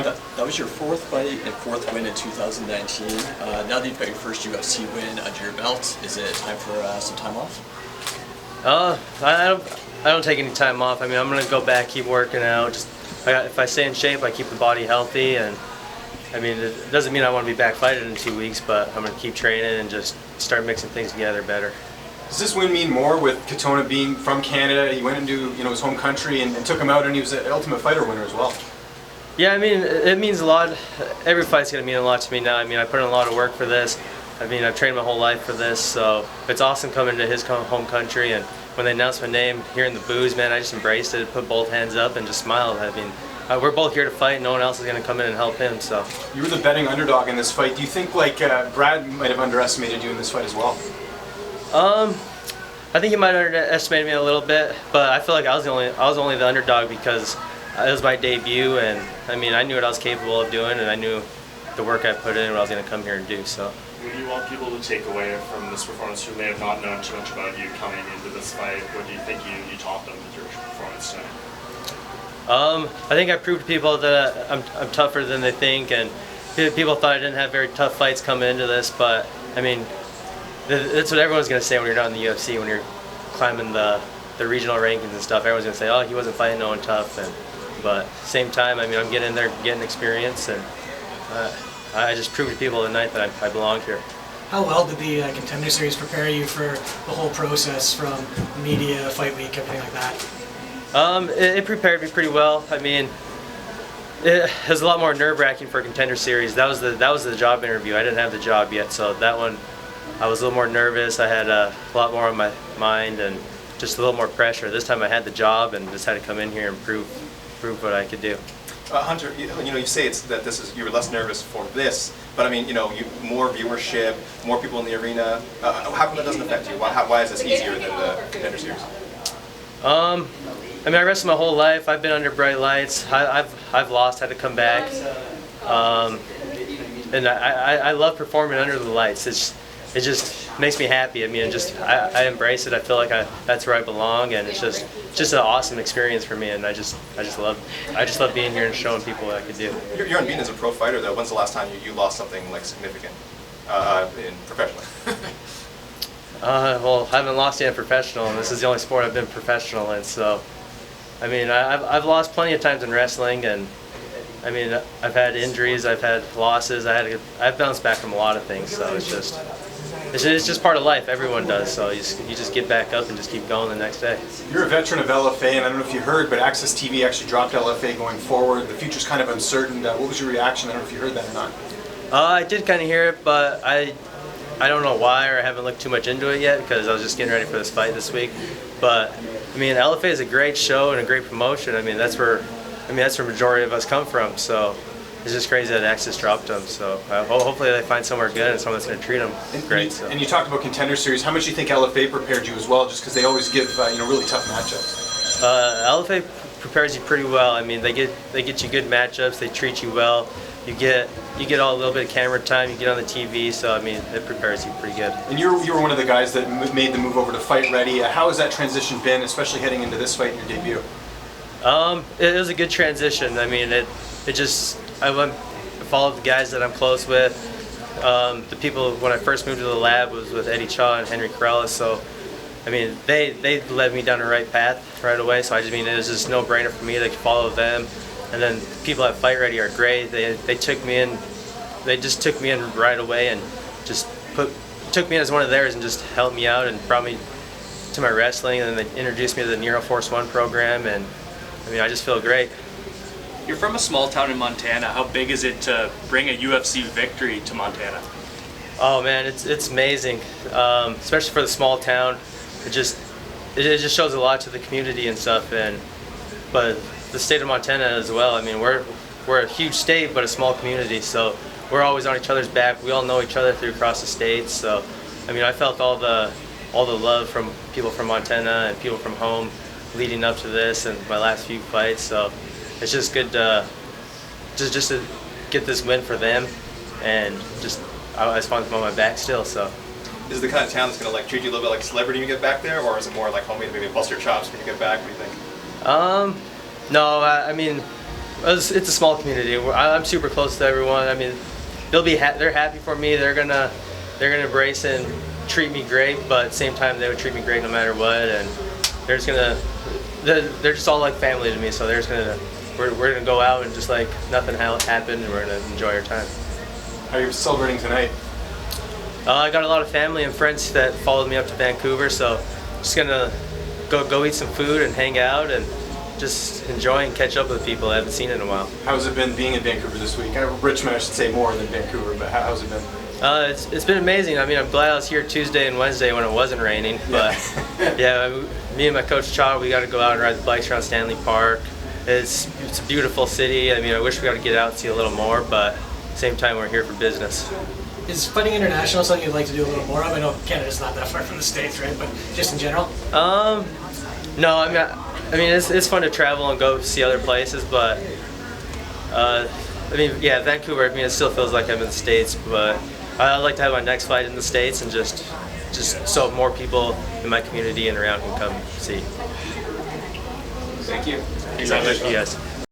That was your fourth fight and fourth win in 2019. Now that you've got your first UFC win under your belt, is it time for some time off? I don't take any time off. I mean, I'm gonna go back, keep working out. If I stay in shape, I keep the body healthy, and I mean, it doesn't mean I want to be back fighting in 2 weeks, but I'm gonna keep training and just start mixing things together better. Does this win mean more with Katona being from Canada? He went into his home country and took him out, and he was an Ultimate Fighter winner as well. Yeah, I mean, it means a lot. Every fight's going to mean a lot to me now. I mean, I put in a lot of work for this. I mean, I've trained my whole life for this, so it's awesome coming to his home country. And when they announced my name, hearing the boos, man, I just embraced it, put both hands up, and just smiled. I mean, we're both here to fight. No one else is going to come in and help him. So you were the betting underdog in this fight. Do you think Brad might have underestimated you in this fight as well? I think he might have underestimated me a little bit, but I feel like I was only the underdog because it was my debut, and I mean, I knew what I was capable of doing, and I knew the work I put in, what I was going to come here and do. So, what do you want people to take away from this performance who may have not known too much about you coming into this fight? What do you think you taught them with your performance tonight? I think I proved to people that I'm tougher than they think, and people thought I didn't have very tough fights coming into this, but I mean, that's what everyone's going to say when you're not in the UFC, when you're climbing the regional rankings and stuff. Everyone's going to say, oh, he wasn't fighting no one tough. But same time, I mean, I'm getting in there, getting experience, and I just proved to people tonight that I belong here. How well did the Contender Series prepare you for the whole process, from media, fight week, everything like that? It prepared me pretty well. I mean, it was a lot more nerve-wracking for Contender Series. That was the job interview. I didn't have the job yet, so that one I was a little more nervous. I had a lot more on my mind and just a little more pressure. This time I had the job and just had to come in here and prove what I could do. Hunter, you say you were less nervous for this, but I mean, more viewership, more people in the arena. How come that doesn't affect you? Why is this easier than the Contender Series? I mean, I wrestled my whole life. I've been under bright lights. I've lost, had to come back, and I love performing under the lights. It just makes me happy. I mean, I embrace it. I feel like that's where I belong, and it's just an awesome experience for me. And I just love being here and showing people what I can do. You're unbeaten as a pro fighter, though. When's the last time you lost something like significant professionally? Well, I haven't lost yet in professional, and this is the only sport I've been professional in. So, I mean, I've lost plenty of times in wrestling, and I mean, I've had injuries, I've had losses, I've bounced back from a lot of things. So it's just part of life. Everyone does. So you just get back up and just keep going the next day. You're a veteran of LFA, and I don't know if you heard, but Access TV actually dropped LFA going forward. The future's kind of uncertain. What was your reaction? I don't know if you heard that or not. I did kind of hear it, but I don't know why, or I haven't looked too much into it yet because I was just getting ready for this fight this week. But I mean, LFA is a great show and a great promotion. I mean, that's where the majority of us come from. So it's just crazy that Access dropped them. So hopefully they find somewhere good and someone that's going to treat them great. And you talked about Contender Series. How much do you think LFA prepared you as well? Just because they always give really tough matchups. LFA prepares you pretty well. I mean, they get you good matchups. They treat you well. You get a little bit of camera time. You get on the TV. So I mean, it prepares you pretty good. And you were one of the guys that made the move over to Fight Ready. How has that transition been, especially heading into this fight in your debut? It was a good transition. I mean, I followed the guys that I'm close with. The people, when I first moved to the lab, was with Eddie Chaw and Henry Corrales. So, I mean, they led me down the right path right away. So it was just no brainer for me to follow them. And then people at Fight Ready are great. They took me in. They just took me in right away and just took me in as one of theirs and just helped me out and brought me to my wrestling. And then they introduced me to the Nero Force One program, and I mean, I just feel great. You're from a small town in Montana. How big is it to bring a UFC victory to Montana? Oh man, it's amazing, especially for the small town. It just shows a lot to the community and stuff, but the state of Montana as well. I mean, we're a huge state, but a small community, so we're always on each other's back. We all know each other across the states. So, I mean, I felt all the love from people from Montana and people from home leading up to this and my last few fights. So it's just good to just to get this win for them, and I just want them on my back still. So. Is it the kind of town that's going to treat you a little bit like a celebrity when you get back there, or is it more like homie, maybe bust your chops when you get back? What do you think? No, I mean, It's a small community. I'm super close to everyone. I mean, they're happy for me. They're gonna embrace and treat me great, but at the same time they would treat me great no matter what. And they're just all like family to me. So we're gonna go out and just like nothing happened, and we're gonna enjoy our time. How are you celebrating tonight? I got a lot of family and friends that followed me up to Vancouver, so just gonna go eat some food and hang out and just enjoy and catch up with people I haven't seen in a while. How's it been being in Vancouver this week? Richmond, I should say more than Vancouver, but how's it been? It's been amazing. I mean, I'm glad I was here Tuesday and Wednesday when it wasn't raining. But yeah, me and my coach Chad, we got to go out and ride the bikes around Stanley Park. It's a beautiful city. I mean, I wish we got to get out and see a little more, but at the same time, we're here for business. Is fighting international something you'd like to do a little more of? I know Canada's not that far from the States, right? But just in general? No, I mean, it's fun to travel and go see other places, but I mean, yeah, Vancouver. I mean, it still feels like I'm in the States, but I'd like to have my next fight in the States and just so more people in my community and around can come see. Thank you. Thank you guys.